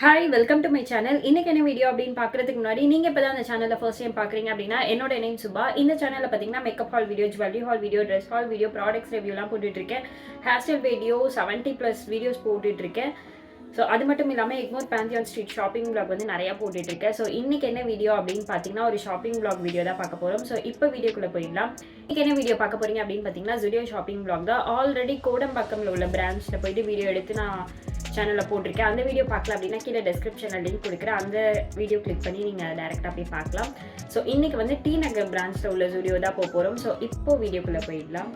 Hi welcome to my channel. இன்னைக்கு என்ன video அப்படின்னு பார்க்கறதுக்கு முன்னாடி நீங்கள் இப்போ தான் அந்த சேனலில் ஃபர்ஸ்ட் டைம் பார்க்குறீங்க அப்படின்னா என்னோட நேம் சுபா. இந்த சேனலில் பார்த்தீங்கன்னா makeup haul video, jewellery haul video, dress haul video, products ரிவ்யூலாம் போட்டுட்ருக்கேன். ஹேர் ஸ்டைல் வீடியோ 70+ வீடியோஸ் போட்டுட்ருக்கேன். ஸோ அது மட்டும் இல்லாமல் Egmore Pantheon street shopping vlog வந்து நிறையா போட்டுட்ருக்கேன். ஸோ இன்றைக்கி என்ன வீடியோ அப்படின்னு பார்த்தீங்கன்னா ஒரு ஷாப்பிங் vlog வீடியோ தான் பார்க்க போகிறோம். ஸோ இப்போ வீடியோக்குள்ளே போயிடலாம். இன்றைக்கி என்ன வீடியோ பார்க்க போகிறீங்க அப்படின்னு பார்த்தீங்கன்னா ஜுடியோ ஷாப்பிங் vlog தான். ஆல்ரெடி கோடம்பாக்கம்ல உள்ள பிரான்ச்சில் போயிட்டு வீடியோ எடுத்து நான் சேனலில் போட்டிருக்கேன். அந்த வீடியோ பார்க்கல அப்படின்னா கீழே டிஸ்கிரிப்ஷனில் லிங்க் கொடுக்குறேன். அந்த வீடியோ கிளிக் பண்ணி நீங்கள் டேரெக்டாக போய் பார்க்கலாம். ஸோ இன்றைக்கி வந்து டி நகர் பிரான்ச்சில் உள்ள ஜுடியோ தான் போக போகிறோம். ஸோ இப்போது வீடியோக்குள்ளே போயிடலாம்.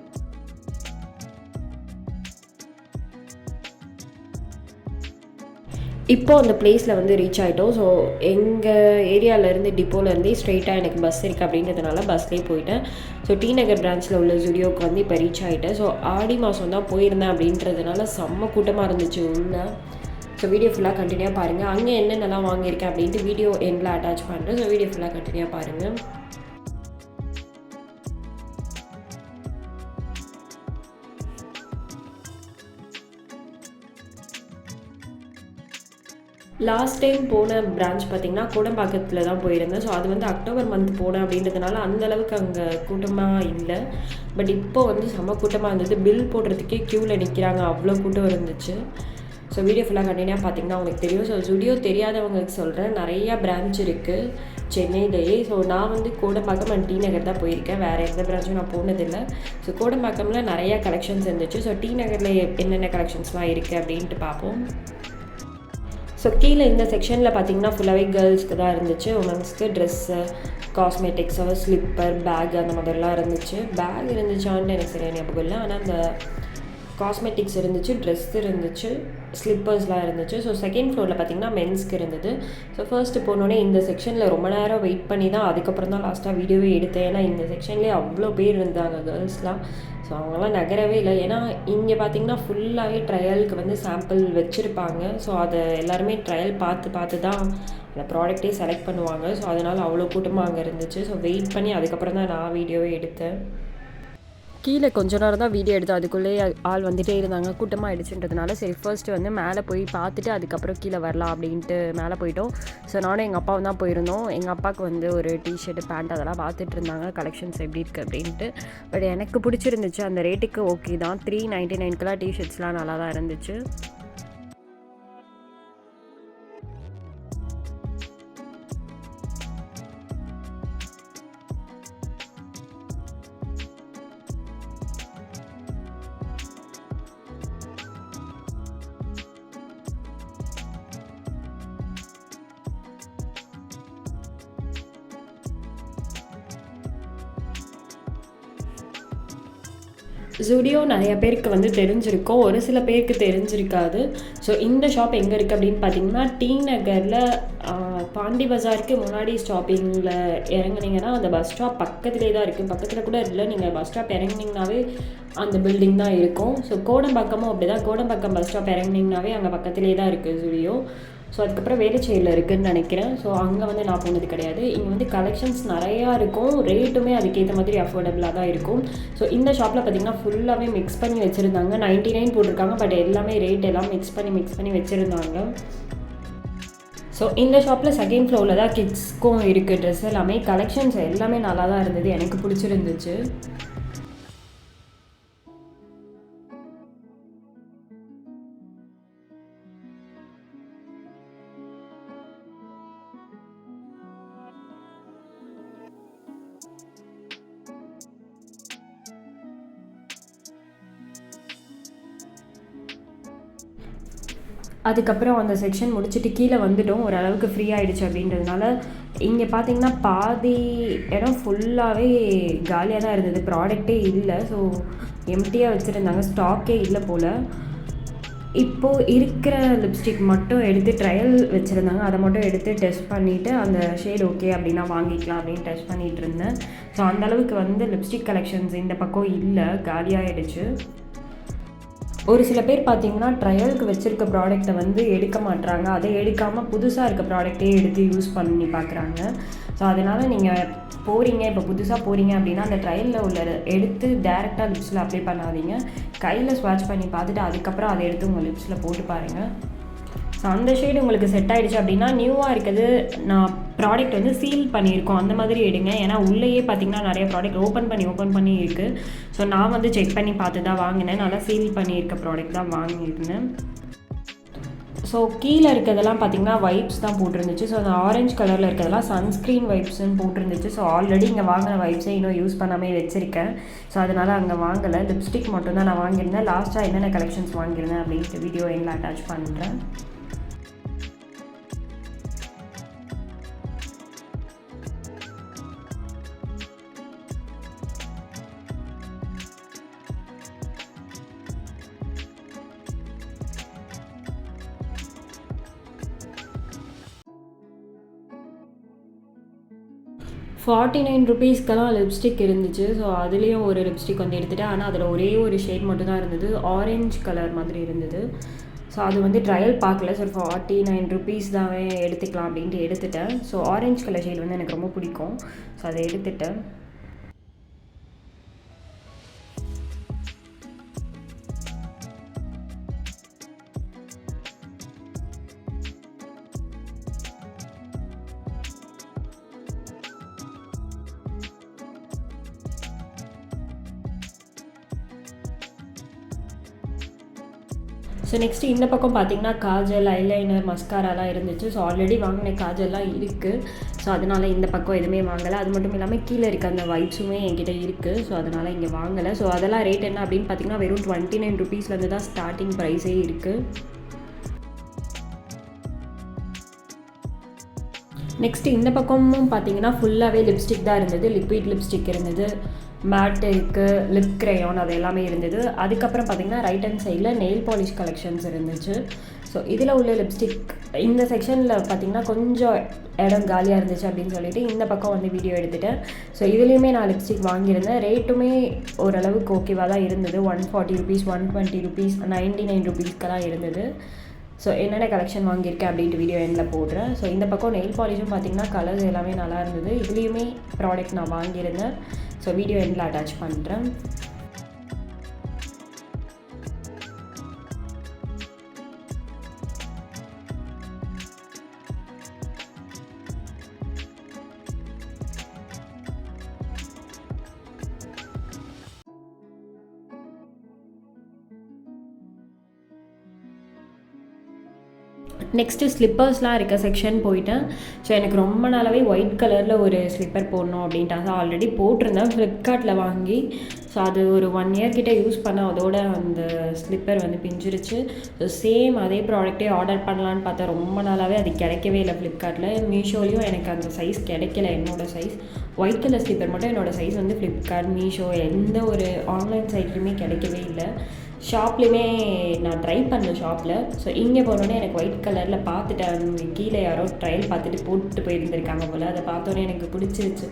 இப்போது அந்த பிளேஸில் வந்து ரீச் ஆகிட்டோம். ஸோ எங்கள் ஏரியாவிலேருந்து டிப்போலேருந்தே ஸ்ட்ரெயிட்டாக எனக்கு பஸ் இருக்குது அப்படின்றதுனால பஸ்லேயே போயிட்டேன். ஸோ டி நகர் பிரான்ச்சில் உள்ள ஜுடியோக்கு வந்து இப்போ ரீச் ஆகிட்டேன். ஸோ ஆடி மாதம் தான் போயிருந்தேன் அப்படின்றதுனால செம்ம கூட்டமாக இருந்துச்சு உள்ள. ஸோ வீடியோ ஃபுல்லாக கண்டினியூவாக பாருங்கள். அங்கே என்னென்னலாம் வாங்கியிருக்கேன் அப்படின்ட்டு வீடியோ எண்டில் அட்டாச் பண்ணுறேன். ஸோ வீடியோ ஃபுல்லாக கண்டினியூவாக பாருங்கள். லாஸ்ட் டைம் போன பிரான்ச் பார்த்திங்கன்னா கோடம்பாக்கத்தில் தான் போயிருந்தேன். ஸோ அது வந்து அக்டோபர் மந்த் போனேன் அப்படின்றதுனால அந்தளவுக்கு அங்கே கூட்டமாக இல்லை. பட் இப்போ வந்து செம்ம கூட்டமாக இருந்தது. பில் போடுறதுக்கே க்யூவில் நிற்கிறாங்க, அவ்வளோ கூட்டம் இருந்துச்சு. ஸோ வீடியோ ஃபுல்லாக கண்டினியூவாக பார்த்திங்கன்னா உங்களுக்கு தெரியும். ஸோ ஜுடியோ தெரியாதவங்களுக்கு சொல்கிறேன், நிறையா பிரான்ச் இருக்குது சென்னையிலேயே. ஸோ நான் வந்து கோடம்பாக்கம் அண்ட் டி நகர் தான் போயிருக்கேன், வேறு எந்த பிரான்ச்சும் நான் போனதில்லை. ஸோ கோடம்பாக்கமில் நிறையா கலெக்ஷன்ஸ் இருந்துச்சு. ஸோ டி நகரில் என்னென்ன கலெக்ஷன்ஸ்லாம் இருக்குது அப்படின்ட்டு பார்ப்போம். ஸோ கீழே இந்த செக்ஷனில் பார்த்தீங்கன்னா ஃபுல்லாகவே கேர்ள்ஸ்க்கு தான் இருந்துச்சு. உமன்ஸ்க்கு ட்ரெஸ்ஸு, காஸ்மெட்டிக்ஸு, ஸ்லிப்பர், பேக் அந்த மாதிரிலாம் இருந்துச்சு. பேக் இருந்துச்சான்ட்டு எனக்கு சரியான ஞாபகம் இல்லை. ஆனால் அந்த காஸ்மெட்டிக்ஸ் இருந்துச்சு, ட்ரெஸ் இருந்துச்சு, ஸ்லிப்பர்ஸ்லாம் இருந்துச்சு. ஸோ செகண்ட் ஃப்ளோரில் பார்த்திங்கன்னா மென்ஸ்க்கு இருந்தது. ஸோ ஃபர்ஸ்ட்டு போனோடனே இந்த செக்ஷனில் ரொம்ப நேரம் வெயிட் பண்ணி தான் அதுக்கப்புறம் தான் லாஸ்ட்டாக வீடியோவே எடுத்தேன். ஏன்னா இந்த செக்ஷன்லேயே அவ்வளோ பேர் இருந்தாங்க கேர்ள்ஸ்லாம். ஸோ அவங்களாம் நகரவே இல்லை. ஏன்னா இங்கே பார்த்திங்கன்னா ஃபுல்லாகவே ட்ரையலுக்கு வந்து சாம்பிள் வச்சுருப்பாங்க. ஸோ அதை எல்லாருமே ட்ரையல் பார்த்து தான் அந்த ப்ராடக்டே செலக்ட் பண்ணுவாங்க. ஸோ அதனால் அவ்வளோ கூட்டமாக அங்கே இருந்துச்சு. ஸோ வெயிட் பண்ணி அதுக்கப்புறம் தான் நான் வீடியோவே எடுத்தேன். கீழே கொஞ்ச நேரம் தான் வீடியோ எடுத்தோம். அதுக்குள்ளேயே ஆள் வந்துகிட்டே இருந்தாங்க, கூட்டமாக ஆகிடுச்சுன்றதுனால சரி ஃபர்ஸ்ட்டு வந்து மேலே போய் பார்த்துட்டு அதுக்கப்புறம் கீழே வரலாம் அப்படின்ட்டு மேலே போயிட்டோம். ஸோ நானும் எங்கள் அப்பாவும் தான் போயிருந்தோம். எங்கள் அப்பாவுக்கு வந்து ஒரு டிஷர்ட்டு, பேண்ட் அதெல்லாம் பார்த்துட்டு இருந்தாங்க கலெக்ஷன்ஸ் எப்படி இருக்குது அப்படின்ட்டு. பட் எனக்கு பிடிச்சிருந்துச்சு, அந்த ரேட்டுக்கு ஓகே தான். 399க்குலாம் டிஷர்ட்ஸ்லாம் நல்லா தான் இருந்துச்சு. ஜுடியோ நிறைய பேருக்கு வந்து தெரிஞ்சிருக்கும், ஒரு சில பேருக்கு தெரிஞ்சிருக்காது. ஸோ இந்த ஷாப் எங்கே இருக்குது அப்படின்னு பார்த்தீங்கன்னா டி நகரில் பாண்டி பஜாருக்கு முன்னாடி ஸ்டாப்பிங்கில் இறங்குனீங்கன்னா அந்த பஸ் ஸ்டாப் பக்கத்துலேயே தான் இருக்குது. பக்கத்தில் கூட இல்லை, நீங்கள் பஸ் ஸ்டாப் இறங்குனீங்கனாவே அந்த பில்டிங் தான் இருக்கும். ஸோ கோடம்பாக்கமும் அப்படி தான். கோடம்பாக்கம் பஸ் ஸ்டாப் இறங்குனீங்கனாவே அங்கே பக்கத்துலேயே தான் இருக்குது ஜுடியோ. ஸோ அதுக்கப்புறம் வேலுச்சேரியில் இருக்குதுன்னு நினைக்கிறேன். ஸோ அங்கே வந்து நான் போனது கிடையாது. இங்கே வந்து கலெக்ஷன்ஸ் நிறையா இருக்கும், ரேட்டுமே அதுக்கேற்ற மாதிரி அஃபோர்டபுளாக தான் இருக்கும். ஸோ இந்த ஷாப்பில் பார்த்திங்கன்னா ஃபுல்லாகவே மிக்ஸ் பண்ணி வச்சுருந்தாங்க. 99 போட்டிருக்காங்க, பட் எல்லாமே ரேட் எல்லாம் மிக்ஸ் பண்ணி வச்சுருந்தாங்க. ஸோ இந்த ஷாப்பில் செகண்ட் ஃப்ளோரில் தான் கிட்ஸ்க்கும் இருக்குது ட்ரெஸ் எல்லாமே. கலெக்ஷன்ஸ் எல்லாமே நல்லா தான் இருந்தது, எனக்கு பிடிச்சிருந்துச்சு. அதுக்கப்புறம் அந்த செக்ஷன் முடிச்சுட்டு கீழே வந்துட்டோம். ஓரளவுக்கு ஃப்ரீ ஆகிடுச்சு அப்படின்றதுனால இங்கே பார்த்திங்கன்னா பாதி இடம் ஃபுல்லாகவே காலியாக தான் இருந்தது, ப்ராடக்டே இல்லை. ஸோ எம்டியாக வச்சுருந்தாங்க, ஸ்டாக்கே இல்லை போல். இப்போது இருக்கிற லிப்ஸ்டிக் மட்டும் எடுத்து ட்ரையல் வச்சுருந்தாங்க, அதை மட்டும் எடுத்து டெஸ்ட் பண்ணிவிட்டு அந்த ஷேட் ஓகே அப்படின்னா வாங்கிக்கலாம் அப்படின்னு டெஸ்ட் பண்ணிகிட்டு இருந்தேன். ஸோ அந்தளவுக்கு வந்து லிப்ஸ்டிக் கலெக்ஷன்ஸ் இந்த பக்கம் இல்லை, காலியாகிடுச்சு. ஒரு சில பேர் பார்த்திங்கன்னா ட்ரையலுக்கு வச்சுருக்க ப்ராடக்டை வந்து எடுக்க மாட்டுறாங்க, அதை எடுக்காமல் புதுசாக இருக்க ப்ராடக்டே எடுத்து யூஸ் பண்ணி பார்க்குறாங்க. ஸோ அதனால் நீங்கள் போகிறீங்க, இப்போ புதுசாக போகிறீங்க அப்படின்னா அந்த ட்ரையலில் உள்ள எடுத்து டேரெக்டாக லிப்ஸில் அப்ளை பண்ணாதீங்க. கையில் ஸ்வாட்ச் பண்ணி பார்த்துட்டு அதுக்கப்புறம் அதை எடுத்து உங்கள் லிப்ஸில் போட்டு பாருங்கள். ஸோ அந்த ஷேடு உங்களுக்கு செட் ஆகிடுச்சு அப்படின்னா நியூவாக இருக்கிறது நான் ப்ராடக்ட் வந்து சீல் பண்ணியிருக்கோம் அந்த மாதிரி எடுங்க. ஏன்னா உள்ளேயே பார்த்திங்கன்னா நிறைய ப்ராடக்ட் ஓப்பன் பண்ணி இருக்குது. ஸோ நான் வந்து செக் பண்ணி பார்த்து தான் வாங்கினேன். நல்லா சீல் பண்ணியிருக்க ப்ராடக்ட் தான் வாங்கியிருந்தேன். ஸோ கீழே இருக்கிறதெல்லாம் பார்த்திங்கன்னா வைப்ஸ் தான் போட்டிருந்துச்சு. ஸோ அந்த ஆரஞ்சு கலரில் இருக்கிறதெல்லாம் சன்ஸ்க்ரீன் வைப்ஸ்ன்னு போட்டிருந்துச்சு. ஸோ ஆல்ரெடி இங்கே வாங்கின வைப்ஸே இன்னும் யூஸ் பண்ணாமல் வச்சுருக்கேன். ஸோ அதனால் அங்கே வாங்கலை. லிப்ஸ்டிக் மட்டும் தான் நான் வாங்கியிருந்தேன். லாஸ்ட்டாக என்னென்ன கலெக்ஷன்ஸ் வாங்கியிருந்தேன் அப்படின்ட்டு வீடியோ எங்களை அட்டாச் பண்ணுறேன். ₹49 லிப்ஸ்டிக் இருந்துச்சு. ஸோ அதுலேயும் ஒரு லிப்ஸ்டிக் வந்து எடுத்துகிட்டேன். ஆனால் அதில் ஒரே ஒரு ஷேட் மட்டும் தான் இருந்தது. ஆரஞ்சு கலர் மாதிரி இருந்தது. ஸோ அது வந்து ட்ரையல் பார்க்கல. ஸோ ₹49 தான் எடுத்துக்கலாம் அப்படின்ட்டு எடுத்துட்டேன். ஸோ ஆரஞ்சு கலர் ஷேட் வந்து எனக்கு ரொம்ப பிடிக்கும். ஸோ அதை எடுத்துட்டேன். ஸோ நெக்ஸ்ட்டு இந்த பக்கம் பார்த்திங்கன்னா காஜல், ஐலைனர், மஸ்காராலாம் இருந்துச்சு. ஸோ ஆல்ரெடி வாங்கின காஜல்லாம் இருக்குது. ஸோ அதனால் இந்த பக்கம் எதுவுமே வாங்கலை. அது மட்டும் இல்லாமல் கீழே இருக்க அந்த வைப்ஸுமே என்கிட்ட இருக்குது. ஸோ அதனால் இங்கே வாங்கலை. ஸோ அதெல்லாம் ரேட் என்ன அப்படின்னு பார்த்திங்கன்னா வெறும் ₹29 தான் ஸ்டார்டிங் ப்ரைஸே இருக்குது. நெக்ஸ்ட்டு இந்த பக்கமும் பார்த்திங்கன்னா ஃபுல்லாகவே லிப்ஸ்டிக் தான் இருந்தது. லிக்விட் லிப்ஸ்டிக் இருந்தது, மேட் இருக்குது, லிப் க்ரையான் அது எல்லாமே இருந்தது. அதுக்கப்புறம் பார்த்திங்கன்னா ரைட் ஹேண்ட் சைடில் நெயில் பாலிஷ் கலெக்ஷன்ஸ் இருந்துச்சு. ஸோ இதில் உள்ள லிப்ஸ்டிக் இந்த செக்ஷனில் பார்த்திங்கன்னா கொஞ்சம் இடம் காலியாக இருந்துச்சு அப்படின்னு சொல்லிட்டு இந்த பக்கம் வந்து வீடியோ எடுத்துட்டேன். ஸோ இதுலேயுமே நான் லிப்ஸ்டிக் வாங்கியிருந்தேன். ரேட்டுமே ஓரளவுக்கு ஓகேவாக தான் இருந்தது. ₹140, ₹120, ₹99 இருந்தது. ஸோ என்னென்ன கலெக்ஷன் வாங்கியிருக்கேன் அப்படின்ட்டு வீடியோ எண்டில் போடுறேன். ஸோ இந்த பக்கம் நெயில் பாலிஷும் பார்த்திங்கன்னா கலர்ஸ் எல்லாமே நல்லா இருந்தது. இதுலேயுமே ப்ராடக்ட் நான் வாங்கியிருந்தேன். ஸோ வீடியோ எண்டில் அட்டாச் பண்ணுறேன். நெக்ஸ்ட்டு ஸ்லிப்பர்ஸ்லாம் இருக்க செக்ஷன் போயிட்டேன். ஸோ எனக்கு ரொம்ப நாளாகவே ஒயிட் கலரில் ஒரு ஸ்லிப்பர் போடணும் அப்படின்ட்டு ஆல்ரெடி போட்டிருந்தேன் ஃப்ளிப்கார்ட்டில் வாங்கி. ஸோ அது ஒரு 1 இயர் கிட்டே யூஸ் பண்ணேன். அதோட அந்த ஸ்லிப்பர் வந்து பிஞ்சிருச்சு. ஸோ சேம் அதே ப்ராடக்ட்டே ஆர்டர் பண்ணலான்னு பார்த்தா ரொம்ப நாளாகவே அது கிடைக்கவே இல்லை ஃப்ளிப்கார்ட்டில். மீஷோலையும் எனக்கு அந்த சைஸ் கிடைக்கல. என்னோடய சைஸ் ஒயிட் கலர் ஸ்லிப்பர் மட்டும் என்னோடய சைஸ் வந்து ஃப்ளிப்கார்ட், மீஷோ எந்த ஒரு ஆன்லைன் சைட்லையுமே கிடைக்கவே இல்லை. ஷாப்லேயுமே நான் ட்ரை பண்ணேன் ஷாப்பில். ஸோ இங்கே போனோடனே எனக்கு ஒயிட் கலரில் பார்த்துட்டேன். கீழே யாரோ ட்ரையல் பார்த்துட்டு போட்டு போயிருந்துருக்காங்க போல். அதை பார்த்தோன்னே எனக்கு பிடிச்சிருச்சு.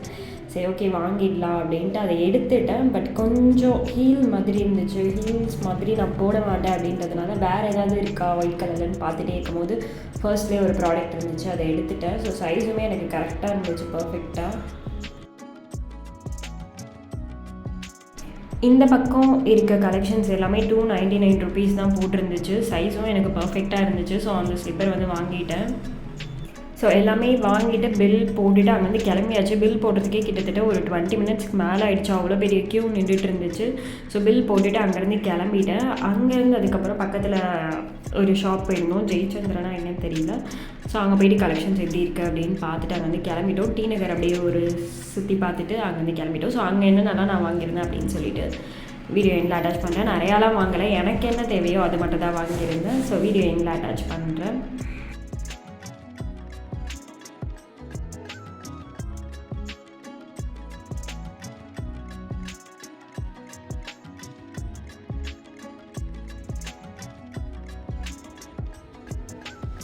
சரி ஓகே வாங்கிடலாம் அப்படின்ட்டு அதை எடுத்துட்டேன். பட் கொஞ்சம் ஹீல் மாதிரி இருந்துச்சு. ஹீல்ஸ் மாதிரி நான் போட மாட்டேன் அப்படின்றதுனால வேறு ஏதாவது இருக்கா ஒயிட் கலர்லன்னு பார்த்துட்டே இருக்கும்போது ஃபர்ஸ்ட்லேயே ஒரு ப்ராடக்ட் இருந்துச்சு. அதை எடுத்துட்டேன். ஸோ சைஸுமே எனக்கு கரெக்டாக இருந்துச்சு, பர்ஃபெக்டாக. இந்த பக்கம் இருக்க கலெக்ஷன்ஸ் எல்லாமே ₹299 தான் போட்டிருந்துச்சு. சைஸும் எனக்கு பர்ஃபெக்டாக இருந்துச்சு. ஸோ அந்த ஸ்லிப்பர் வந்து வாங்கிட்டேன். ஸோ எல்லாமே வாங்கிட்டு பில் போட்டுட்டு அங்கேருந்து கிளம்பியாச்சு. பில் போடுறதுக்கே கிட்டத்தட்ட ஒரு 20 மினிட்ஸ்க்கு மேலே ஆகிடுச்சு. அவ்வளோ பெரிய கியூ நின்றுட்டு இருந்துச்சு. ஸோ பில் போட்டுட்டு அங்கேருந்து கிளம்பிட்டேன். அங்கேருந்து அதுக்கப்புறம் பக்கத்தில் ஒரு ஷாப் போயிருந்தோம். ஜெயச்சந்திரனா என்னன்னு தெரியல. ஸோ அங்கே போய்ட்டு கலெக்ஷன்ஸ் எப்படி இருக்குது அப்படின்னு பார்த்துட்டு அங்கேருந்து கிளம்பிட்டோம். டி நகர் அப்படியே ஒரு சுற்றி பார்த்துட்டு அங்கேருந்து கிளம்பிட்டோம். ஸோ அங்கே என்னென்னலாம் நான் வாங்கியிருந்தேன் அப்படின்னு சொல்லிட்டு வீடியோ எண்டில் அட்டாச் பண்ணுறேன். நிறையாலாம் வாங்கலை, எனக்கு என்ன தேவையோ அது மட்டும் தான் வாங்கியிருந்தேன். ஸோ வீடியோ எண்டில் அட்டாச் பண்ணுறேன்.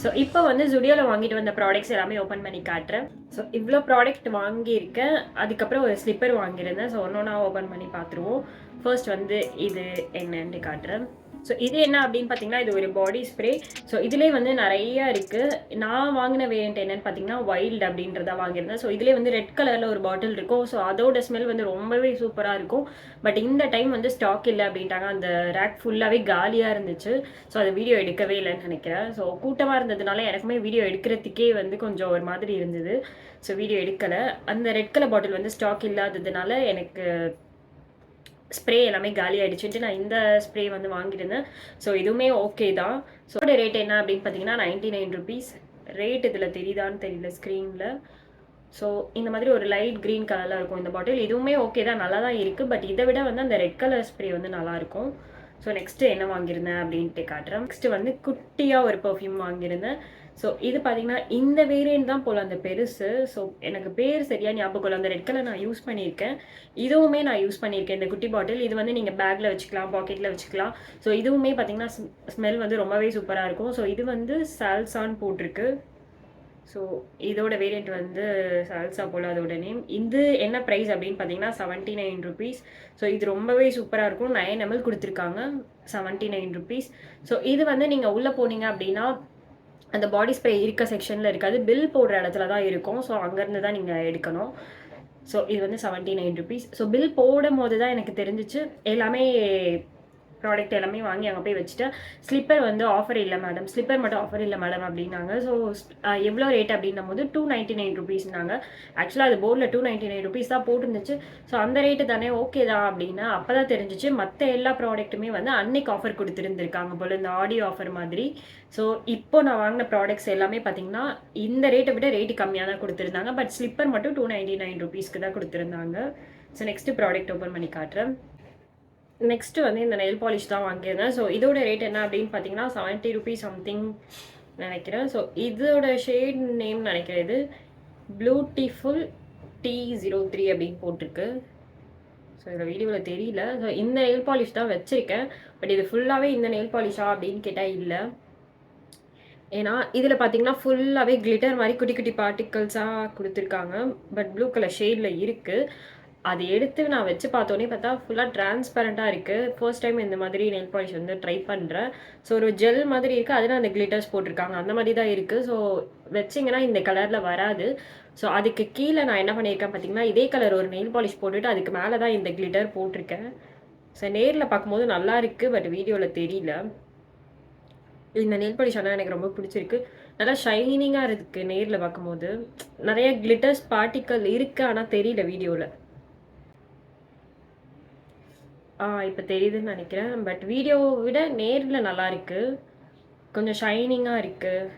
ஸோ இப்போ வந்து ஜுடியோவில் வாங்கிட்டு வந்த ப்ராடக்ட்ஸ் எல்லாமே ஓப்பன் பண்ணி காட்டுறேன். ஸோ இவ்வளோ ப்ராடக்ட் வாங்கியிருக்கேன். அதுக்கப்புறம் ஒரு ஸ்லிப்பர் வாங்கியிருந்தேன். ஸோ ஒன்று ஒன்றா ஓப்பன் பண்ணி பார்த்துருவோம். ஃபர்ஸ்ட் வந்து இது என்னன்ட்டு காட்டுறேன். ஸோ இது என்ன அப்படின்னு பார்த்தீங்கன்னா இது ஒரு பாடி ஸ்ப்ரே. ஸோ இதிலே வந்து நிறைய இருக்குது. நான் வாங்கின வேரியன்ட் என்னன்னு பார்த்தீங்கன்னா வைல்டு அப்படின்றத வாங்கியிருந்தேன். ஸோ இதிலே வந்து ரெட் கலரில் ஒரு பாட்டில் இருக்கும். ஸோ அதோட ஸ்மெல் வந்து ரொம்பவே சூப்பராக இருக்கும். பட் இந்த டைம் வந்து ஸ்டாக் இல்லை அப்படின்ட்டாங்க. அந்த ரேக் ஃபுல்லாகவே காலியாக இருந்துச்சு. ஸோ அது வீடியோ எடுக்கவே இல்லைன்னு நினைக்கிறேன். ஸோ கூட்டமாக இருந்ததுனால எனக்குமே வீடியோ எடுக்கிறதுக்கே வந்து கொஞ்சம் ஒரு மாதிரி இருந்தது. ஸோ வீடியோ எடுக்கலை. அந்த ரெட் கலர் பாட்டில் வந்து ஸ்டாக் இல்லாததுனால எனக்கு ஸ்ப்ரே எல்லாமே காலி ஆகிடுச்சுன்ட்டு நான் இந்த ஸ்ப்ரே வந்து வாங்கியிருந்தேன். ஸோ இதுவுமே ஓகே தான். ஸோ ரேட் என்ன அப்படின்னு பார்த்தீங்கன்னா 99 ருபீஸ். ரேட் இதில் தெரியுதான்னு தெரியல ஸ்க்ரீனில். ஸோ இந்த மாதிரி ஒரு லைட் க்ரீன் கலரில் இருக்கும் இந்த பாட்டில். இதுவுமே ஓகே தான், நல்லா தான் இருக்குது. பட் இதை விட வந்து அந்த ரெட் கலர் ஸ்ப்ரே வந்து நல்லாயிருக்கும். ஸோ நெக்ஸ்ட்டு என்ன வாங்கியிருந்தேன் அப்படின்ட்டு காட்டுறேன். நெக்ஸ்ட்டு வந்து குட்டியாக ஒரு பர்ஃப்யூம் வாங்கியிருந்தேன். ஸோ இது பார்த்தீங்கன்னா இந்த வேரியன்ட் தான் போல் அந்த பெருசு. ஸோ எனக்கு பேர் சரியாக ஞாபகம் இல்லை. அந்த ரெட் கலர் நான் யூஸ் பண்ணியிருக்கேன். இதுவுமே நான் யூஸ் பண்ணியிருக்கேன் இந்த குட்டி பாட்டில். இது வந்து நீங்கள் பேக்கில் வச்சுக்கலாம், பாக்கெட்டில் வச்சுக்கலாம். ஸோ இதுவுமே பார்த்தீங்கன்னா ஸ்மெல் வந்து ரொம்பவே சூப்பராக இருக்கும். ஸோ இது வந்து சால்சான்னு போட்டிருக்கு. ஸோ இதோட வேரியண்ட் வந்து சால்சா போல் அதோட நேம். இது என்ன ப்ரைஸ் அப்படின்னு பார்த்தீங்கன்னா 79 ருபீஸ். ஸோ இது ரொம்பவே சூப்பராக இருக்கும். 9 ml கொடுத்துருக்காங்க, 79 ருபீஸ். ஸோ இது வந்து நீங்கள் உள்ளே போனீங்க அப்படின்னா அந்த பாடி ஸ்ப்ரே இருக்க செக்ஷனில் இருக்காது, பில் போடுற இடத்துல தான் இருக்கும். ஸோ அங்கேருந்து தான் நீங்கள் எடுக்கணும். ஸோ இது வந்து 79 ருபீஸ். ஸோ பில் போடும் போது தான் எனக்கு தெரிஞ்சிச்சு எல்லாமே ப்ராடக்ட் எல்லாமே வாங்கி அங்கே போய் வச்சுட்டேன். ஸ்லிப்பர் வந்து ஆஃபர் இல்லை மேடம், ஸ்லிப்பர் மட்டும் ஆஃபர் இல்லை மேடம் அப்படின்னாங்க. ஸோ எவ்வளோ ரேட் அப்படின்னும் போது 299 ருபீஸ்னாங்க. ஆக்சுவலாக அது போர்டில் 299 ருபீஸ் தான் போட்டுருந்துச்சு. ஸோ அந்த ரேட்டு தானே, ஓகே தான் அப்படின்னா அப்போ தான் தெரிஞ்சிச்சு மற்ற எல்லா ப்ராடக்ட்டுமே வந்து அன்னைக்கு ஆஃபர் கொடுத்துருந்துருக்காங்க போல், இந்த ஆடியோ ஆஃபர் மாதிரி. ஸோ இப்போ நான் வாங்கின ப்ராடக்ட்ஸ் எல்லாமே பார்த்தீங்கன்னா இந்த ரேட்டை விட ரேட்டு கம்மியாக தான் கொடுத்துருந்தாங்க. பட் ஸ்லிப்பர் மட்டும் 299 ருபீஸ்க்கு தான் கொடுத்துருந்தாங்க. ஸோ நெக்ஸ்ட்டு ப்ராடக்ட் ஓப்பன் பண்ணி காட்டுறேன். நெக்ஸ்ட்டு வந்து இந்த நெயில் பாலிஷ் தான் வாங்கியிருந்தேன். ஸோ இதோட ரேட் என்ன அப்படின்னு பார்த்தீங்கன்னா 70 ருபீஸ் சம்திங் நினைக்கிறேன். ஸோ இதோட ஷேட் நேம் நினைக்கிறேன் இது பியூட்டிஃபுல் T03 அப்படின்னு போட்டிருக்கு. ஸோ இதில் வீடியோவில் தெரியல. ஸோ இந்த நெயில் பாலிஷ் தான் வச்சுருக்கேன். பட் இது ஃபுல்லாகவே இந்த நெயில் பாலிஷா அப்படின்னு கேட்டால் இல்லை. ஏன்னா இதில் பார்த்தீங்கன்னா ஃபுல்லாகவே கிளிட்டர் மாதிரி குட்டி குட்டி பார்ட்டிகல்ஸாக கொடுத்துருக்காங்க. பட் ப்ளூ கலர் ஷேடில் இருக்குது. அதை எடுத்து நான் வச்சு பார்த்தோன்னே பார்த்தா ஃபுல்லாக டிரான்ஸ்பரண்ட்டாக இருக்குது. ஃபர்ஸ்ட் டைம் இந்த மாதிரி நெயில் பாலிஷ் வந்து ட்ரை பண்ணுறேன். ஸோ ஒரு ஜெல் மாதிரி இருக்குது, அதில் அந்த கிளிட்டர்ஸ் போட்டிருக்காங்க, அந்த மாதிரி தான் இருக்குது. ஸோ வச்சிங்கன்னா இந்த கலரில் வராது. ஸோ அதுக்கு கீழே நான் என்ன பண்ணியிருக்கேன் பார்த்தீங்கன்னா இதே கலர் ஒரு நெயில் பாலிஷ் போட்டுட்டு அதுக்கு மேலே தான் இந்த கிளிட்டர் போட்டிருக்கேன். ஸோ நேரில் பார்க்கும்போது நல்லா இருக்குது, பட் வீடியோவில் தெரியல. இந்த நெயில் பாலிஷ் ஆனால் எனக்கு ரொம்ப பிடிச்சிருக்கு. நல்லா ஷைனிங்காக இருக்குது நேரில் பார்க்கும்போது. நிறைய கிளிட்டர்ஸ் பார்ட்டிக்கல் இருக்குது, ஆனால் தெரியல வீடியோவில். இப்போ தெரியுதுன்னு நினைக்கிறேன். பட் வீடியோவை விட நேரில் நல்லா இருக்குது, கொஞ்சம் ஷைனிங்காக இருக்குது.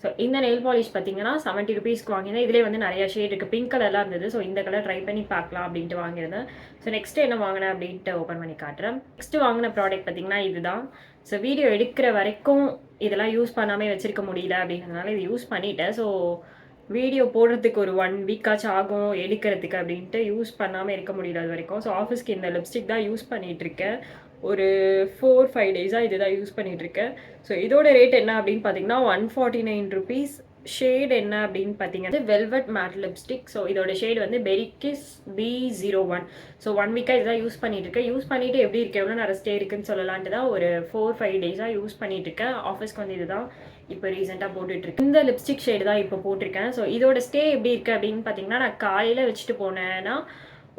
ஸோ இந்த நெயில் பாலிஷ் பார்த்தீங்கன்னா 70 ருபீஸ்க்கு வாங்கியிருந்தேன். இதிலே வந்து நிறைய ஷேட் இருக்குது, பிங்க் கலர்லாம் இருந்தது. ஸோ இந்த கலர் ட்ரை பண்ணி பார்க்கலாம் அப்படின்ட்டு வாங்கியிருந்தேன். ஸோ நெக்ஸ்ட்டு என்ன வாங்கினேன் அப்படின்ட்டு ஓப்பன் பண்ணி காட்டுறேன். நெக்ஸ்ட்டு வாங்கின ப்ராடக்ட் பார்த்தீங்கன்னா இதுதான். ஸோ வீடியோ எடுக்கிற வரைக்கும் இதெல்லாம் யூஸ் பண்ணாமல் வச்சுருக்க முடியல அப்படின்றதுனால இது யூஸ் பண்ணிட்டேன். ஸோ வீடியோ போடுறதுக்கு ஒரு 1 வீக்காச்சும் ஆகும் எடுக்கிறதுக்கு அப்படின்ட்டு யூஸ் பண்ணாமல் இருக்க முடியல அது வரைக்கும். ஸோ ஆஃபீஸ்க்கு இந்த லிப்ஸ்டிக் தான் யூஸ் பண்ணிகிட்ருக்கேன். ஒரு 4-5 டேஸாக இது தான் யூஸ் பண்ணிகிட்ருக்கேன். ஸோ இதோட ரேட் என்ன அப்படின்னு பார்த்தீங்கன்னா 149 ருபீஸ். ஷேட் என்ன அப்படின்னு பார்த்தீங்கன்னா வெல்வெட் மேட் லிப்ஸ்டிக். ஸோ இதோட ஷேட் வந்து பெரிக்கிஸ் B01. ஸோ 1 வீக்காக இதுதான் யூஸ் பண்ணிகிட்ருக்கேன். யூஸ் பண்ணிவிட்டு எப்படி இருக்கு, எவ்வளோ நிறைய ஸ்டே இருக்குன்னு சொல்லலான்ட்டு தான் ஒரு 4-5 டேஸாக யூஸ் பண்ணிகிட்ருக்கேன். ஆஃபீஸ்க்கு வந்து இதுதான் இப்போ ரீசெண்டாக போட்டுட்ருக்கேன். இந்த லிப்ஸ்டிக் ஷேடு தான் இப்போ போட்டிருக்கேன். ஸோ இதோட ஸ்டே எப்படி இருக்குது அப்படின்னு பார்த்தீங்கன்னா நான் காலையில் வச்சுட்டு போனேன்னா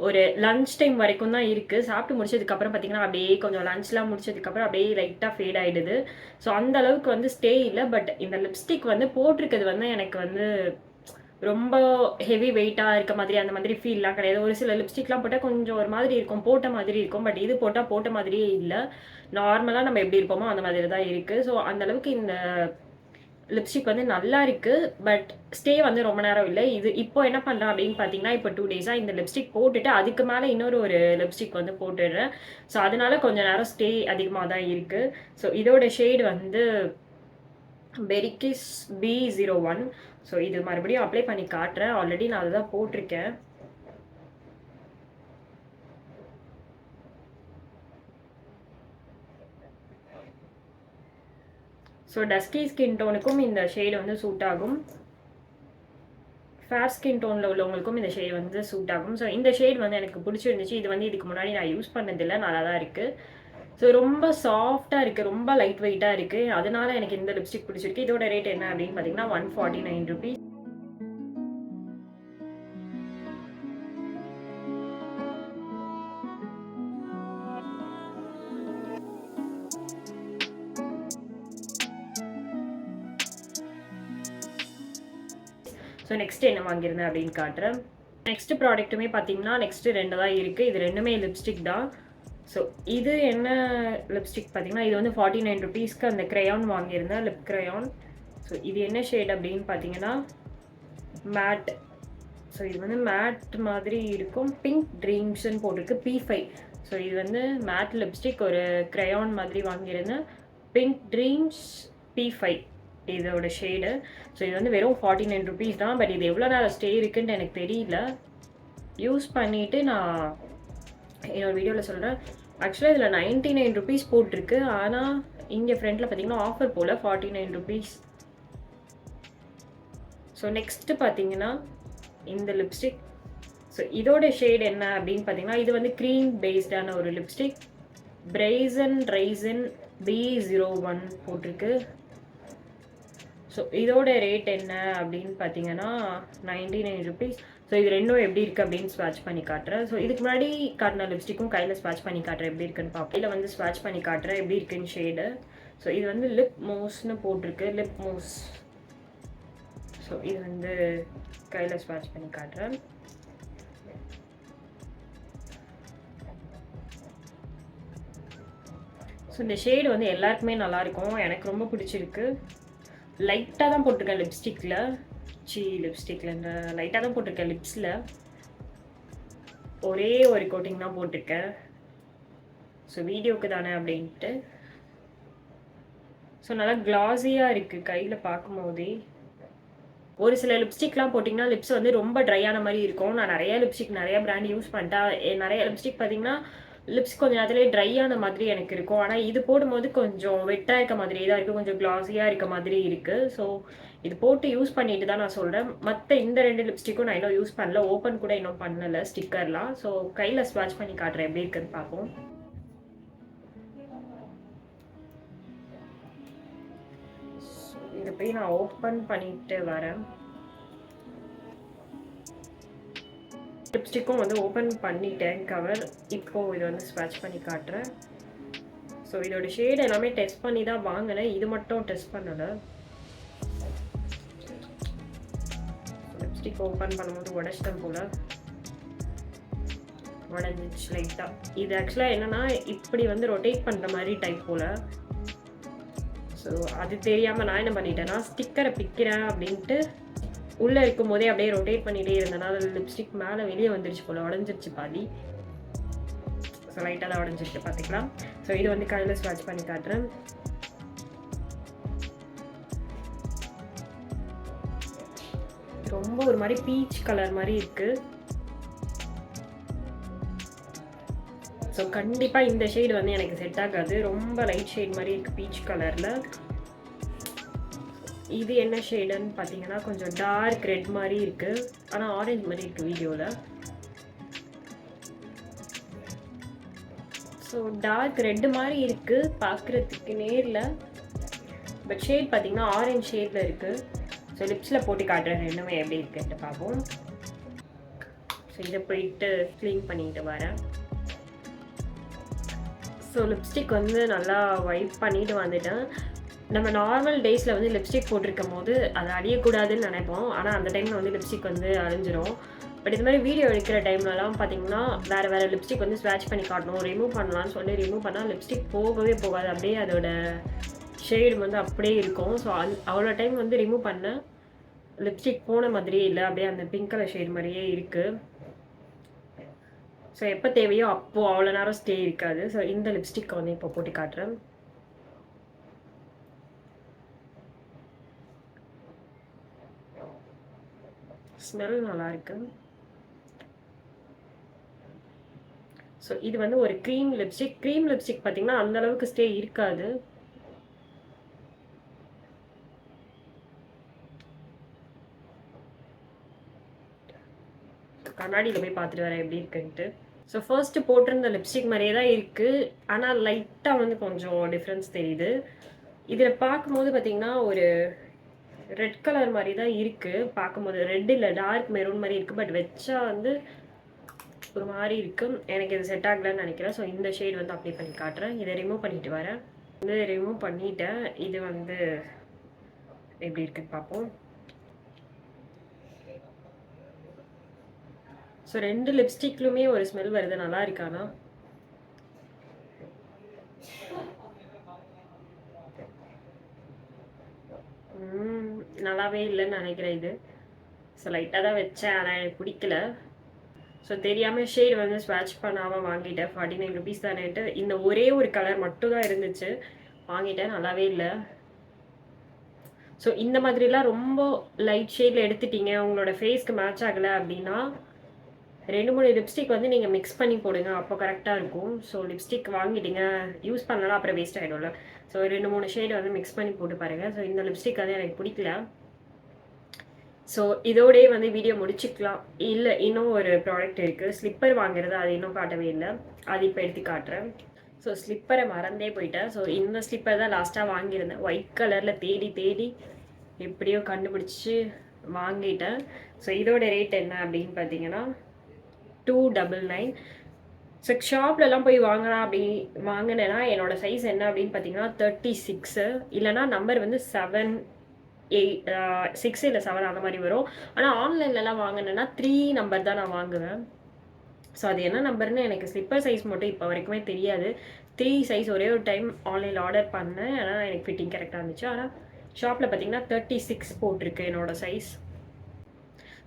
ஒரு லன்ச் டைம் வரைக்கும் தான் இருக்குது. சாப்பிட்டு முடிச்சதுக்கப்புறம் பார்த்தீங்கன்னா அப்படியே கொஞ்சம் லன்ச்லாம் முடிச்சதுக்கப்புறம் அப்படியே லைட்டாக ஃபேட் ஆகிடுது. ஸோ அந்த அளவுக்கு வந்து ஸ்டே இல்லை. பட் இந்த லிப்ஸ்டிக் வந்து போட்டிருக்கிறது வந்து எனக்கு வந்து ரொம்ப ஹெவி வெயிட்டாக இருக்க மாதிரி அந்த மாதிரி ஃபீல்லாம் கிடையாது. ஒரு சில லிப்ஸ்டிக்லாம் போட்டால் கொஞ்சம் ஒரு மாதிரி இருக்கும், போட்ட மாதிரி இருக்கும். பட் இது போட்டால் போட்ட மாதிரியே இல்லை, நார்மலாக நம்ம எப்படி இருப்போமோ அந்த மாதிரி தான் இருக்குது. ஸோ அந்தளவுக்கு இந்த லிப்ஸ்டிக் வந்து நல்லா இருக்குது. பட் ஸ்டே வந்து ரொம்ப நேரம் இல்லை. இது இப்போ என்ன பண்ணுறேன் அப்படின்னு பார்த்தீங்கன்னா இப்போ 2 டேஸாக இந்த லிப்ஸ்டிக் போட்டுட்டு அதுக்கு மேலே இன்னொரு ஒரு லிப்ஸ்டிக் வந்து போட்டுடுறேன். ஸோ அதனால கொஞ்சம் நேரம் ஸ்டே அதிகமாக தான் இருக்குது. ஸோ இதோட ஷேடு வந்து பெரிக்கிஸ் B01. ஸோ இது மறுபடியும் அப்ளை பண்ணி காட்டுறேன். ஆல்ரெடி நான் அதை தான் போட்டிருக்கேன். ஸோ டஸ்கி ஸ்கின் டோனுக்கும் இந்த ஷேடு வந்து சூட் ஆகும், ஃபேர் ஸ்கின் டோனில் உள்ளவங்களுக்கும் இந்த ஷேட் வந்து சூட் ஆகும். ஸோ இந்த ஷேட் வந்து எனக்கு பிடிச்சிருந்துச்சு. இது வந்து இதுக்கு முன்னாடி நான் யூஸ் பண்ணதில்லை, நல்லா தான் இருக்குது. ஸோ ரொம்ப சாஃப்டாக இருக்குது, ரொம்ப லைட் வெயிட்டாக இருக்குது. அதனால எனக்கு இந்த லிப்ஸ்டிக் பிடிச்சிருக்கு. இதோட ரேட் என்ன அப்படின்னு பார்த்தீங்கன்னா 149 ருபீஸ். ஸோ நெக்ஸ்ட் என்ன வாங்கியிருந்தேன் அப்படின்னு காட்டுறேன். நெக்ஸ்ட் ப்ராடக்ட்டுமே பார்த்தீங்கன்னா நெக்ஸ்ட் 2 தான் இருக்குது. இது 2மே லிப்ஸ்டிக் தான். ஸோ இது என்ன லிப்ஸ்டிக் பார்த்தீங்கன்னா இது வந்து 49 ருபீஸ்க்கு அந்த க்ரையான் வாங்கியிருந்தேன், லிப் க்ரையான். ஸோ இது என்ன ஷேட் அப்படின்னு பார்த்தீங்கன்னா மேட். ஸோ இது வந்து மேட் மாதிரி இருக்கும். பிங்க் ட்ரீம்ஸ்ன்னு போட்டிருக்கு, P5. ஸோ இது வந்து மேட் லிப்ஸ்டிக், ஒரு க்ரையான் மாதிரி வாங்கியிருந்தேன், பிங்க் ட்ரீம்ஸ் P5 இதோட ஷேடு. ஸோ இது வந்து வெறும் 49 ருபீஸ் தான். பட் இது எவ்வளோ நேரம் ஸ்டே இருக்குன்னு எனக்கு தெரியல. யூஸ் பண்ணிவிட்டு நான் என்னோட வீடியோவில் சொல்கிறேன். ஆக்சுவலாக இதில் 99 ருபீஸ் போட்டிருக்கு. ஆனால் இங்கே ஃப்ரண்ட்டில் பார்த்தீங்கன்னா ஆஃபர் போல் 49 ருபீஸ். ஸோ நெக்ஸ்ட்டு பார்த்தீங்கன்னா இந்த லிப்ஸ்டிக். ஸோ இதோட ஷேட் என்ன அப்படின்னு பார்த்தீங்கன்னா இது வந்து க்ரீம் பேஸ்டான ஒரு லிப்ஸ்டிக், பிரைசன் ரைசன் B01 போட்டிருக்கு. ஸோ இதோட ரேட் என்ன அப்படின்னு பார்த்தீங்கன்னா 99 ருபீஸ். ஸோ இது ரெண்டும் எப்படி இருக்குது அப்படின்னு ஸ்வாட்ச் பண்ணி காட்டுறேன். ஸோ இதுக்கு முன்னாடி காட்டின லிப்ஸ்டிக்கும் கையில் ஸ்வாட்ச் பண்ணி காட்டுறேன் எப்படி இருக்குன்னு பார்ப்போம். இதில் வந்து ஸ்வாட்ச் பண்ணி காட்டுறேன் எப்படி இருக்குன்னு ஷேடு. ஸோ இது வந்து லிப் மூஸ்ன்னு போட்டிருக்கு, லிப் மூஸ். ஸோ இது வந்து கையில் ஸ்வாட்ச் பண்ணி காட்டுறேன். ஸோ இந்த ஷேடு வந்து எல்லாருக்குமே நல்லாயிருக்கும், எனக்கு ரொம்ப பிடிச்சிருக்கு. லைட்டாக தான் போட்டிருக்கேன் லிப்ஸ்டிக்கில், லிப்ஸ்டிக்கில் லைட்டாக தான் போட்டிருக்கேன் லிப்ஸில். ஒரே ஒரு கோட்டிங் தான் போட்டிருக்கேன். ஸோ வீடியோக்கு தானே அப்படின்ட்டு. ஸோ நல்லா கிளாஸியாக இருக்குது கையில் பார்க்கும்போதே. ஒரு சில லிப்ஸ்டிக்லாம் போட்டிங்கன்னா லிப்ஸ் வந்து ரொம்ப ட்ரையான மாதிரி இருக்கும். நான் நிறைய லிப்ஸ்டிக் நிறைய பிராண்ட் யூஸ் பண்ணிட்டேன். நிறைய லிப்ஸ்டிக் பார்த்தீங்கன்னா லிப்ஸ் கொஞ்சம் நேரத்துலேயே ட்ரையான மாதிரி எனக்கு இருக்கும். ஆனால் இது போடும்போது கொஞ்சம் வெட்டாக இருக்க மாதிரியே தான் இருக்குது, கொஞ்சம் கிளாஸியாக இருக்க மாதிரி இருக்குது. ஸோ இது போட்டு யூஸ் பண்ணிட்டு தான் நான் சொல்கிறேன். மற்ற இந்த 2 லிப்ஸ்டிக்கும் நான் இன்னும் யூஸ் பண்ணல, ஓப்பன் கூட இன்னும் பண்ணலை ஸ்டிக்கர்லாம். ஸோ கையில் ஸ்வாட்ச் பண்ணி காட்டுறேன் எப்படி இருக்குன்னு பார்ப்போம். இதை போய் நான் ஓப்பன் பண்ணிட்டு வரேன். லிப்ஸ்டிக்கும் வந்து ஓப்பன் பண்ணிட்டேன் கவர். இப்போது இதை வந்து ஸ்வாட்ச் பண்ணி காட்டுறேன். ஸோ இதோட ஷேட் எல்லாமே டெஸ்ட் பண்ணி தான் வாங்கினேன், இது மட்டும் டெஸ்ட் பண்ணலை. லிப்ஸ்டிக் ஓப்பன் பண்ணும்போது உடச்சிட்டேன் போல், உடஞ்சிச்சு லைட்டாக. இது ஆக்சுவலாக என்னென்னா இப்படி வந்து ரொட்டேட் பண்ணுற மாதிரி டைப் போல். ஸோ அது தெரியாமல் நான் என்ன பண்ணிட்டேன்னா ஸ்டிக்கரை பிக்கிறேன் அப்படின்ட்டு உள்ளே இருக்கும் போதே அப்படியே ரொட்டேட் பண்ணிகிட்டே இருந்தனால லிப்ஸ்டிக் மேலே வெளியே வந்துருச்சு போல், உடஞ்சிருச்சு பாதி. ஸோ லைட்டாக தான் உடஞ்சிருக்கு பார்த்துக்கலாம். ஸோ இது வந்து கையில் ஸ்வாட்ச் பண்ணி காட்டுறேன். ரொம்ப ஒரு மாதிரி பீச் கலர் மாதிரி இருக்குது. ஸோ கண்டிப்பாக இந்த ஷேடு வந்து எனக்கு செட் ஆகாது, ரொம்ப லைட் ஷேட் மாதிரி இருக்குது பீச் கலரில். இது என்ன ஷேடுன்னு பார்த்தீங்கன்னா கொஞ்சம் டார்க் ரெட் மாதிரி இருக்குது, ஆனால் ஆரஞ்சு மாதிரி இருக்குது வீடியோவில். ஸோ டார்க் ரெட்டு மாதிரி இருக்குது பார்க்குறதுக்கு நேரில், பட் ஷேட் பார்த்தீங்கன்னா ஆரஞ்சு ஷேடில் இருக்குது. ஸோ லிப்ஸில் போட்டு காட்டுறேன் ரெண்டுமே எப்படி இருக்குன்ட்டு பார்ப்போம். ஸோ இதை போயிட்டு க்ளீன் பண்ணிட்டு வரேன். ஸோ லிப்ஸ்டிக் வந்து நல்லா வைப் பண்ணிட்டு வந்துட்டேன். நம்ம நார்மல் டேஸில் வந்து லிப்ஸ்டிக் போட்டிருக்கும் போது அது அழியக்கூடாதுன்னு நினைப்போம், ஆனால் அந்த டைமில் வந்து லிப்ஸ்டிக் வந்து அழிஞ்சிரும். பட் இது மாதிரி வீடியோ எடுக்கிற டைம்லலாம் பார்த்தீங்கன்னா வேறு லிப்ஸ்டிக் வந்து ஸ்வாட்ச் பண்ணி காட்டணும், ரிமூவ் பண்ணலான்னு சொல்லி ரிமூவ் பண்ணால் லிப்ஸ்டிக் போகவே போகாது, அப்படியே அதோட ஷேடு வந்து அப்படியே இருக்கும். ஸோ அவ்வளோ டைம் வந்து ரிமூவ் பண்ண லிப்ஸ்டிக் போன மாதிரியே இல்லை, அப்படியே அந்த பிங்க் கலர் ஷேட் மாதிரியே இருக்குது. ஸோ எப்போ தேவையோ அப்போது அவ்வளோ நேரம் ஸ்டே இருக்காது. ஸோ இந்த லிப்ஸ்டிக் வந்து இப்போ போட்டு காட்டுறேன். ஸ்மெல் நல்லாயிருக்கு. ஸோ இது வந்து ஒரு க்ரீம் லிப்ஸ்டிக். க்ரீம் லிப்ஸ்டிக் பார்த்தீங்கன்னா அந்தளவுக்கு ஸ்டே இருக்காது. கண்ணாடியில் போய் பார்த்துட்டு வரேன் எப்படி இருக்குன்ட்டு. ஸோ ஃபர்ஸ்ட்டு போட்டிருந்த லிப்ஸ்டிக் மாதிரியே தான் இருக்குது, ஆனால் லைட்டாக வந்து கொஞ்சம் டிஃப்ரென்ஸ் தெரியுது. இதில் பார்க்கும்போது பார்த்தீங்கன்னா ஒரு ரெட் கலர் மாதிரி தான் இருக்குது பார்க்கும்போது. ரெட் இல்லை, டார்க் மெரூன் மாதிரி இருக்குது. பட் வச்சா வந்து ஒரு மாதிரி இருக்குது. எனக்கு இது செட் ஆகலைன்னு நினைக்கிறேன். ஸோ இந்த ஷேட் வந்து அப்ளை பண்ணி காட்டுறேன். இதை ரிமூவ் பண்ணிட்டு வரேன். இதை ரிமூவ் பண்ணிட்டேன். இது வந்து எப்படி இருக்குன்னு பார்ப்போம். ஸோ 2 லிப்ஸ்டிக்லுமே ஒரு ஸ்மெல் வருது. நல்லா இருக்கானா? நல்லாவே இல்லைன்னு நினைக்கிறேன் இது. ஸோ லைட்டாக தான் வச்சேன், ஆனால் எனக்கு பிடிக்கல. ஸோ தெரியாமல் ஷேட் வந்து ஸ்வாட்ச் பண்ணாமல் வாங்கிட்டேன். 49 ருபீஸ் தானேட்டு இந்த ஒரே ஒரு கலர் மட்டும் தான் இருந்துச்சு, வாங்கிட்டேன். நல்லாவே இல்லை. ஸோ இந்த மாதிரிலாம் ரொம்ப லைட் ஷேடில் எடுத்துட்டீங்க, உங்களோட ஃபேஸ்க்கு மேட்ச் ஆகலை அப்படின்னா 2-3 லிப்ஸ்டிக் வந்து நீங்கள் மிக்ஸ் பண்ணி போடுங்க, அப்போ கரெக்டாக இருக்கும். ஸோ லிப்ஸ்டிக் வாங்கிட்டீங்க, யூஸ் பண்ணலாம், அப்புறம் வேஸ்ட் ஆகிடும்ல. ஸோ 2-3 ஷேடு வந்து மிக்ஸ் பண்ணி போட்டு பாருங்கள். ஸோ இந்த லிப்ஸ்டிக் வந்து எனக்கு பிடிக்கல. ஸோ இதோடய வந்து வீடியோ முடிச்சுக்கலாம். இல்லை, இன்னும் ஒரு ப்ராடக்ட் இருக்குது, ஸ்லிப்பர் வாங்குறது. அது இன்னும் காட்டவே இல்லை, அது இப்போ எடுத்து காட்டுறேன். ஸோ ஸ்லிப்பரை மறந்தே போயிட்டேன். ஸோ இந்த ஸ்லிப்பர் தான் லாஸ்ட்டாக வாங்கியிருந்தேன். ஒயிட் கலரில் தேடி தேடி எப்படியோ கண்டுபிடிச்சி வாங்கிட்டேன். ஸோ இதோட ரேட் என்ன அப்படின்னு பார்த்தீங்கன்னா 299. ஸோ ஷாப்லலாம் போய் வாங்கினா அப்படி வாங்கினேன்னா என்னோடய சைஸ் என்ன அப்படின்னு பார்த்தீங்கன்னா 36, இல்லைனா நம்பர் வந்து 7, 8, 6 இல்லை 7 அந்த மாதிரி வரும். ஆனால் ஆன்லைன்லலாம் வாங்கினேன்னா 3 நம்பர் தான் நான் வாங்குவேன். ஸோ அது என்ன நம்பர்னு எனக்கு ஸ்லிப்பர் சைஸ் மட்டும் இப்போ வரைக்குமே தெரியாது. 3 சைஸ் ஒரே ஒரு டைம் ஆன்லைனில் ஆர்டர் பண்ணேன், ஆனால் எனக்கு ஃபிட்டிங் கரெக்டாக இருந்துச்சு. ஆனால் ஷாப்பில் பார்த்தீங்கன்னா 36 போட்டிருக்கு என்னோடய சைஸ்.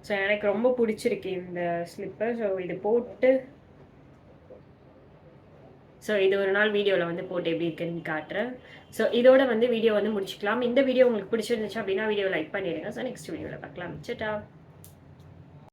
ஸோ எனக்கு ரொம்ப பிடிச்சிருக்கு இந்த ஸ்லிப்பர். ஸோ இது போட்டு இது ஒரு நாள் வீடியோவில் வந்து போட்டு எப்படி இருக்குன்னு காட்டுறேன். ஸோ இதோட வந்து வீடியோ வந்து முடிச்சுக்கலாம். இந்த வீடியோ உங்களுக்கு பிடிச்சிருந்துச்சு அப்படின்னா வீடியோ லைக் பண்ணிடுங்க. ஸோ நெக்ஸ்ட் வீடியோவில் பார்க்கலாம். சட்டா.